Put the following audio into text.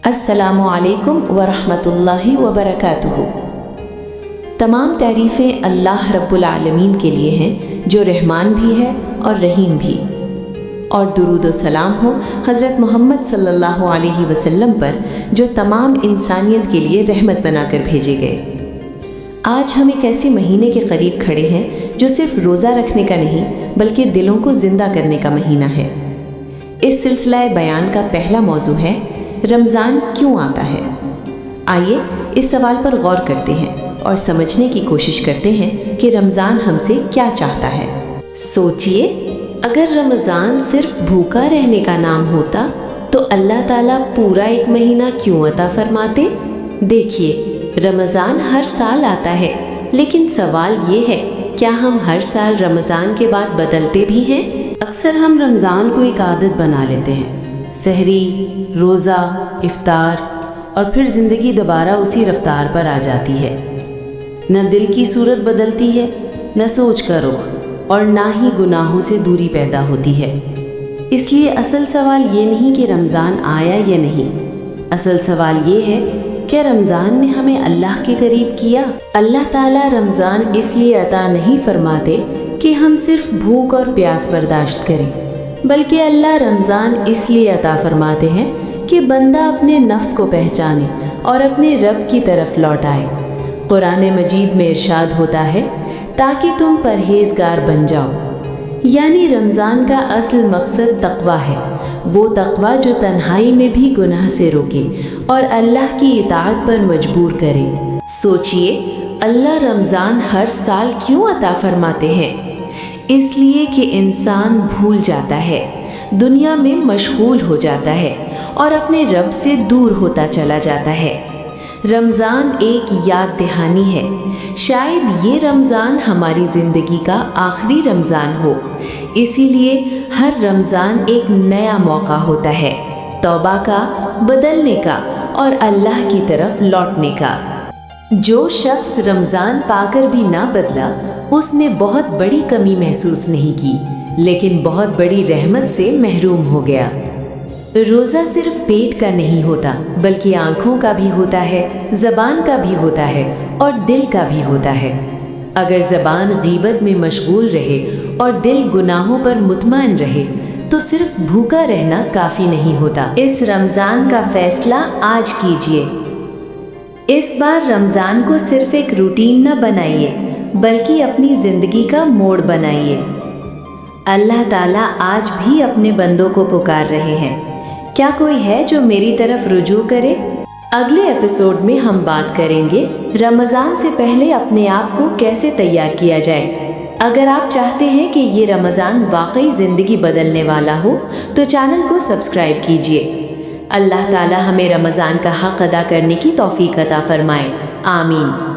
अस्सलामु अलैकुम वरहमतुल्लाहि वबरकातुहू। तमाम तारीफ़ें अल्लाह रब्बुल आलमीन के लिए हैं जो रहमान भी है और रहीम भी, और दुरूद व सलाम हो हज़रत मोहम्मद सल्लल्लाहु अलैहि वसल्लम पर जो तमाम इंसानियत के लिए रहमत बनाकर भेजे गए। आज हम एक ऐसे महीने के करीब खड़े हैं जो सिर्फ रोज़ा रखने का नहीं बल्कि दिलों को ज़िंदा करने का महीना है। इस सिलसिला बयान का पहला मौजू है रमज़ान क्यों आता है। आइए इस सवाल पर गौर करते हैं और समझने की कोशिश करते हैं कि रमज़ान हमसे क्या चाहता है। सोचिए, अगर रमज़ान सिर्फ भूखा रहने का नाम होता तो अल्लाह ताला पूरा एक महीना क्यों अता फरमाते। देखिए, रमज़ान हर साल आता है, लेकिन सवाल ये है क्या हम हर साल रमज़ान के बाद बदलते भी हैं। अक्सर हम रमज़ान को एक आदत बना लेते हैं, सहरी, रोज़ा, इफ्तार, और फिर ज़िंदगी दोबारा उसी रफ्तार पर आ जाती है। न दिल की सूरत बदलती है, न सोच का रुख, और ना ही गुनाहों से दूरी पैदा होती है। इसलिए असल सवाल ये नहीं कि रमज़ान आया या नहीं, असल सवाल ये है क्या रमज़ान ने हमें अल्लाह के करीब किया। अल्लाह ताला रमज़ान इसलिए अता नहीं फरमाते कि हम सिर्फ भूख और प्यास बर्दाश्त करें, बल्कि अल्लाह रमज़ान इसलिए अता फरमाते हैं कि बंदा अपने नफ्स को पहचाने और अपने रब की तरफ लौट आए। कुरान मजीद में इरशाद होता है ताकि तुम परहेज़गार बन जाओ। यानी रमज़ान का असल मकसद तक़वा है, वो तक़वा जो तन्हाई में भी गुनाह से रोके और अल्लाह की इताअत पर मजबूर करे। सोचिए, अल्लाह रमज़ान हर साल क्यों अता फरमाते हैं। इसलिए कि इंसान भूल जाता है, दुनिया में मशगूल हो जाता है और अपने रब से दूर होता चला जाता है। रमज़ान एक याद दहानी है। शायद ये रमज़ान हमारी ज़िंदगी का आखिरी रमज़ान हो, इसीलिए हर रमज़ान एक नया मौका होता है तौबा का, बदलने का और अल्लाह की तरफ लौटने का। जो शख्स रमज़ान पाकर भी ना बदला उसने बहुत बड़ी कमी महसूस नहीं की, लेकिन बहुत बड़ी रहमत से महरूम हो गया। रोज़ा सिर्फ पेट का नहीं होता बल्कि आँखों का भी होता है, ज़बान का भी होता है और दिल का भी होता है। अगर ज़बान गीबत में मशगूल रहे और दिल गुनाहों पर मुतमईन रहे तो सिर्फ भूखा रहना काफ़ी नहीं होता। इस रमज़ान का फ़ैसला आज कीजिए। इस बार रमज़ान को सिर्फ एक रूटीन न बनाइए बल्कि अपनी ज़िंदगी का मोड़ बनाइए। अल्लाह ताला आज भी अपने बंदों को पुकार रहे हैं, क्या कोई है जो मेरी तरफ रुजू करे। अगले एपिसोड में हम बात करेंगे रमज़ान से पहले अपने आप को कैसे तैयार किया जाए। अगर आप चाहते हैं कि ये रमज़ान वाकई ज़िंदगी बदलने वाला हो तो चैनल को सब्सक्राइब कीजिए। अल्लाह ताला हमें रमज़ान का हक़ अदा करने की तौफ़ीक़ अता फ़रमाए। आमीन।